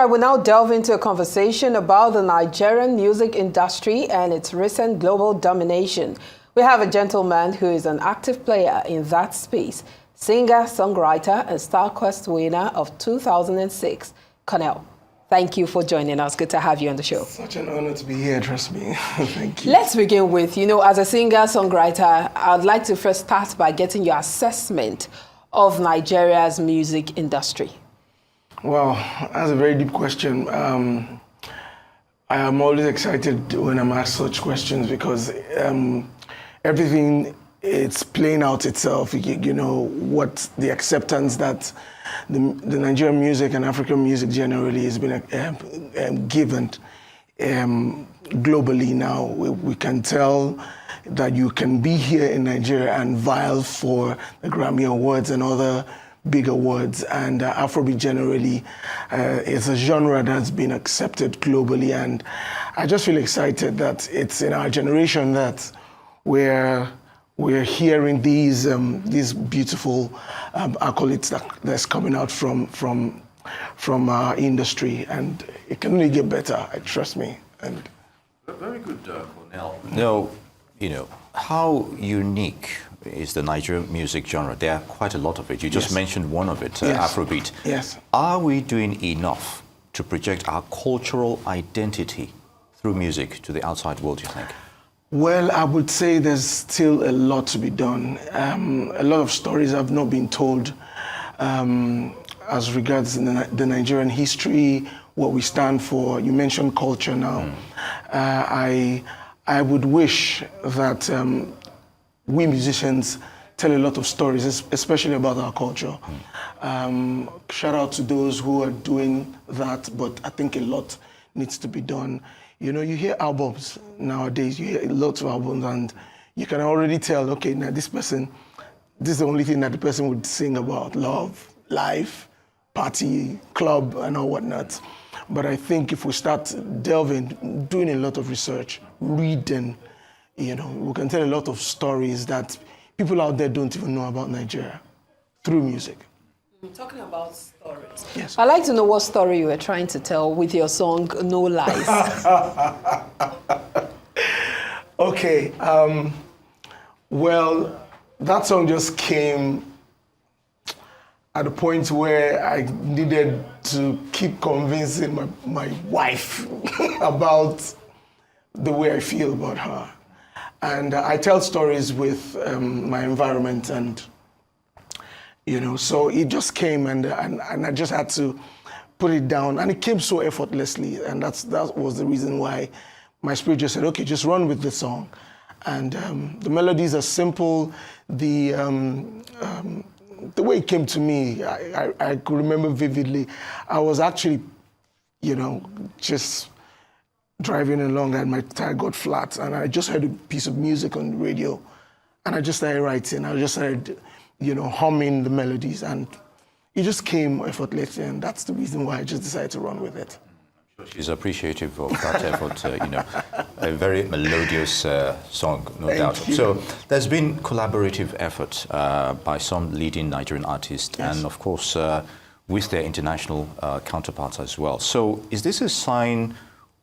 right, we'll now delve into a conversation about the Nigerian music industry and its recent global domination. We have a gentleman who is an active player in that space, singer, songwriter, and Star Quest winner of 2006, Cornel. Thank you for joining us. Good to have you on the show. Such an honor to be here, trust me. Thank you. Let's begin with, as a singer, songwriter, I'd like to first start by getting your assessment of Nigeria's music industry. Well, that's a very deep question. I am always excited when I'm asked such questions because everything, it's playing out itself. What the acceptance that the Nigerian music and African music generally has been given globally now. We can tell that you can be here in Nigeria and vie for the Grammy Awards and other big awards, and Afrobeat generally is a genre that's been accepted globally, and I just feel excited that it's in our generation that we're hearing these beautiful accolades that's coming out from our industry, and it can only get better. Trust me. And very good, Cornel. Now, how unique is the Nigerian music genre? There are quite a lot of it. You just mentioned one of it, Yes. Afrobeat. Yes. Are we doing enough to project our cultural identity through music to the outside world, you think? Well, I would say there's still a lot to be done. A lot of stories have not been told as regards the Nigerian history, what we stand for. You mentioned culture now. I would wish that we musicians tell a lot of stories, especially about our culture. Shout out to those who are doing that, but I think a lot needs to be done. You hear albums nowadays, you hear lots of albums, and you can already tell, okay, now this is the only thing that the person would sing about: love, life, party, club, and all whatnot. But I think if we start delving, doing a lot of research, reading, we can tell a lot of stories that people out there don't even know about Nigeria through music. Talking about stories. Yes. I'd like to know what story you were trying to tell with your song, No Lies. Okay. Well, that song just came at a point where I needed to keep convincing my wife about the way I feel about her. And I tell stories with my environment, and so it just came, and I just had to put it down, and it came so effortlessly, and that was the reason why my spirit just said, okay, just run with the song. And the melodies are simple. The way it came to me, I could remember vividly. I was actually, just driving along, and my tire got flat, and I just heard a piece of music on the radio, and I just started writing. I just started, humming the melodies, and it just came effortlessly, and that's the reason why I just decided to run with it. I'm sure she's appreciative of that effort, a very melodious song, no doubt. Thank you. So there's been collaborative effort by some leading Nigerian artists, Yes. and of course with their international counterparts as well. So is this a sign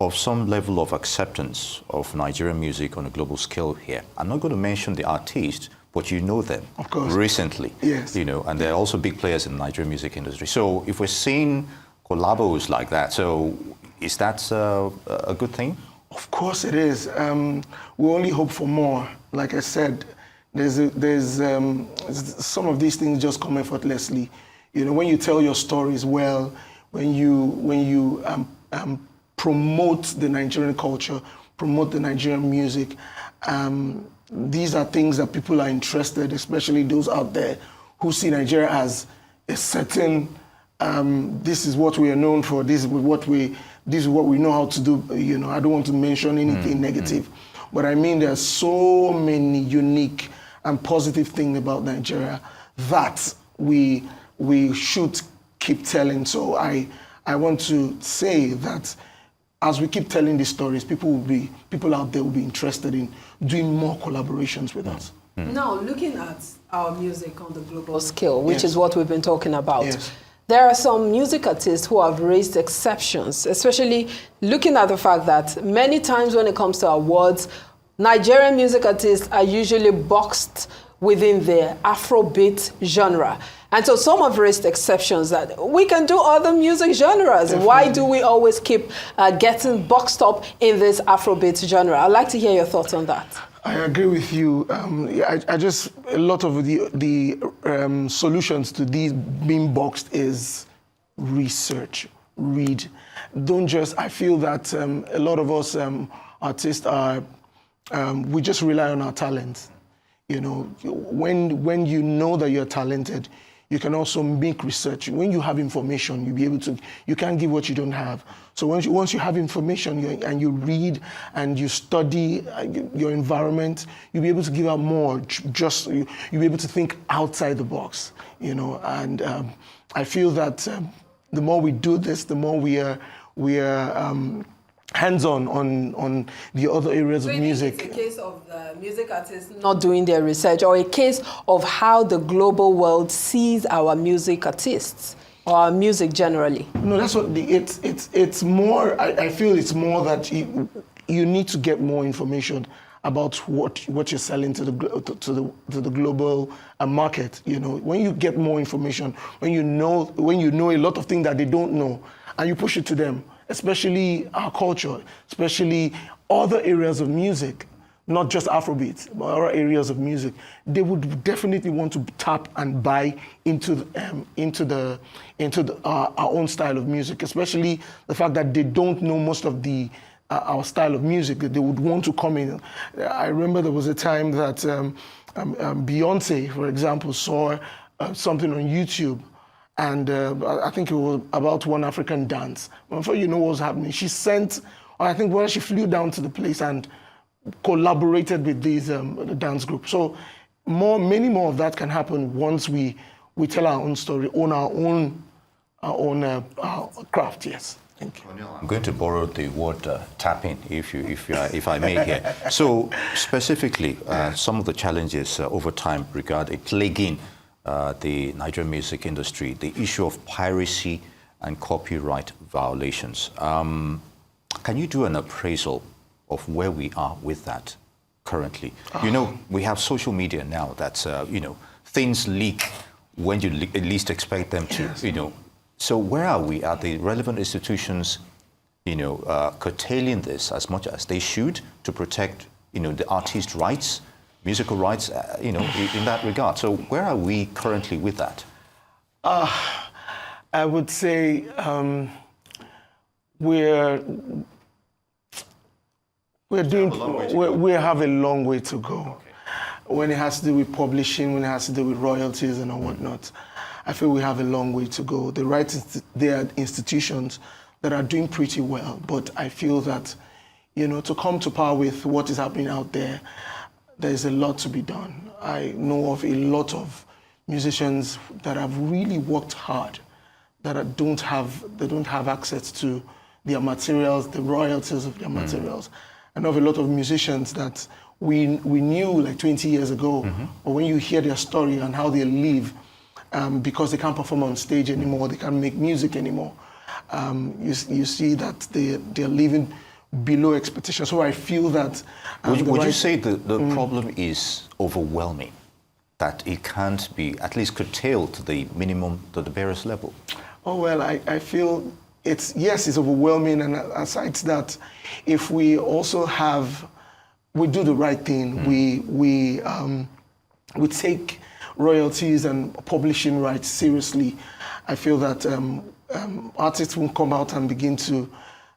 of some level of acceptance of Nigerian music on a global scale here? I'm not going to mention the artists, but you know them Of course. recently. Yes. And they're also big players in the Nigerian music industry. So if we're seeing collabos like that, so is that a good thing? Of course it is. We only hope for more. Like I said, there's some of these things just come effortlessly. When you tell your stories well, when you promote the Nigerian culture, promote the Nigerian music, these are things that people are interested, especially those out there who see Nigeria as a certain, this is what we are known for, this is what we know how to do. I don't want to mention anything negative, but I mean, there's so many unique and positive things about Nigeria that we should keep telling. So I want to say that as we keep telling these stories, people out there will be interested in doing more collaborations with us. Now, looking at our music on the global scale, which is what we've been talking about, Yes. There are some music artists who have raised exceptions, especially looking at the fact that many times when it comes to awards, Nigerian music artists are usually boxed within the Afrobeat genre. And so some have raised exceptions that we can do other music genres. Definitely. Why do we always keep getting boxed up in this Afrobeat genre? I'd like to hear your thoughts on that. I agree with you. I just, a lot of the solutions to these being boxed is research, read. Don't just, I feel that a lot of us artists are, we just rely on our talent. You know, when you know that you're talented, you can also make research. When you have information, you'll be able to, you can't give what you don't have. So once you have information and you read and you study your environment, you'll be able to give out more. You'll be able to think outside the box, you know. And I feel that the more we do this, the more we are hands-on on the other areas of music. It's a case of the music artists not doing their research, or a case of how the global world sees our music artists or our music generally? No, that's what it's more. I feel it's more that you need to get more information about what you're selling to the global market. You know, when you get more information, when you know a lot of things that they don't know, and you push it to them. Especially our culture, especially other areas of music, not just Afrobeat, but other areas of music, they would definitely want to tap and buy into our own style of music, especially the fact that they don't know most of our style of music, that they would want to come in. I remember there was a time that Beyonce, for example, saw something on YouTube. And I think it was about one African dance. Before you know what was happening, she sent, or I think when she flew down to the place and collaborated with these dance groups. So many more of that can happen once we tell our own story, own our own craft. Yes. Thank you. Cornel, I'm going to borrow the word tapping, if I may here. So specifically, some of the challenges over time regarding plaguing the Nigerian music industry, the issue of piracy and copyright violations. Can you do an appraisal of where we are with that currently? You know, we have social media now that, you know, things leak when you at least expect them to, yes. You know. So where are we? Are the relevant institutions, you know, curtailing this as much as they should to protect, you know, the artist's rights? Musical rights, you know, in that regard. So where are we currently with that? I would say we have a long way to go. Okay. When it has to do with publishing, when it has to do with royalties and whatnot, I feel we have a long way to go. There are institutions that are doing pretty well, but I feel that, you know, to come to power with what is happening out there, there's a lot to be done. I know of a lot of musicians that have really worked hard, that don't have access to their materials, the royalties of their materials. I know of a lot of musicians that we knew like 20 years ago, but when you hear their story and how they live, because they can't perform on stage anymore, they can't make music anymore, you see that they're living below expectations. So I feel that... Would you say the problem is overwhelming, that it can't be at least curtailed to the minimum, to the barest level? Oh, well, I feel it's overwhelming. And aside that, if we also we do the right thing, we take royalties and publishing rights seriously, I feel that artists will come out and begin to...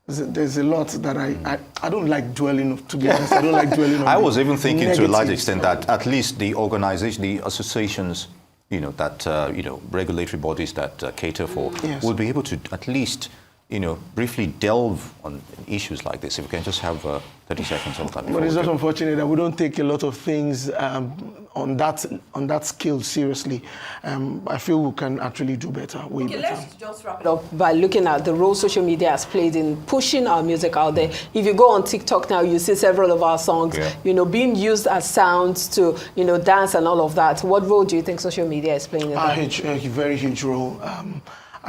There's a lot that I don't like dwelling, to be honest. I don't like dwelling on I was even thinking to a large extent that at least the organization, the associations, you know, that, you know, regulatory bodies that cater for, yes. will be able to at least, you know, briefly delve on issues like this. If we can just have 30 seconds of that. But it's not unfortunate that we don't take a lot of things on that scale seriously. I feel we can actually do better. Okay, let's just wrap it up by looking at the role social media has played in pushing our music out there. If you go on TikTok now, you see several of our songs, you know, being used as sounds to, you know, dance and all of that. What role do you think social media is playing in that? A very huge role.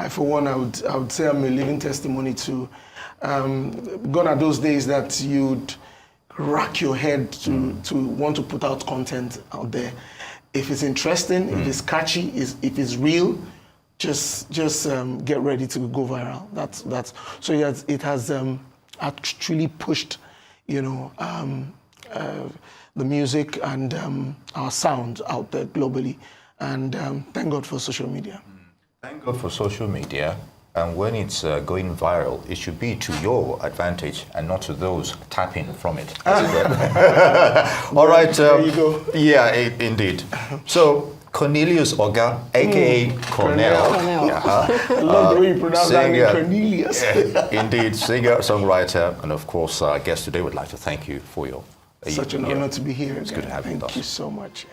for one, I would say I'm a living testimony to. Gone are those days that you'd rack your head to want to put out content out there. If it's interesting, if it's catchy, if it's real, just get ready to go viral. That's so it has actually pushed, you know, the music and our sound out there globally. And thank God for social media. Thank God for social media. And when it's going viral, it should be to your advantage and not to those tapping from it. All right. There you go. Yeah, indeed. So, Cornelius Oga, a.k.a. Cornel. I love the way you pronounce that name, Cornelius. Indeed, singer, songwriter, and of course, our guest today would like to thank you for your... Such an honor to be here. It's good to have you with us. Thank you so much.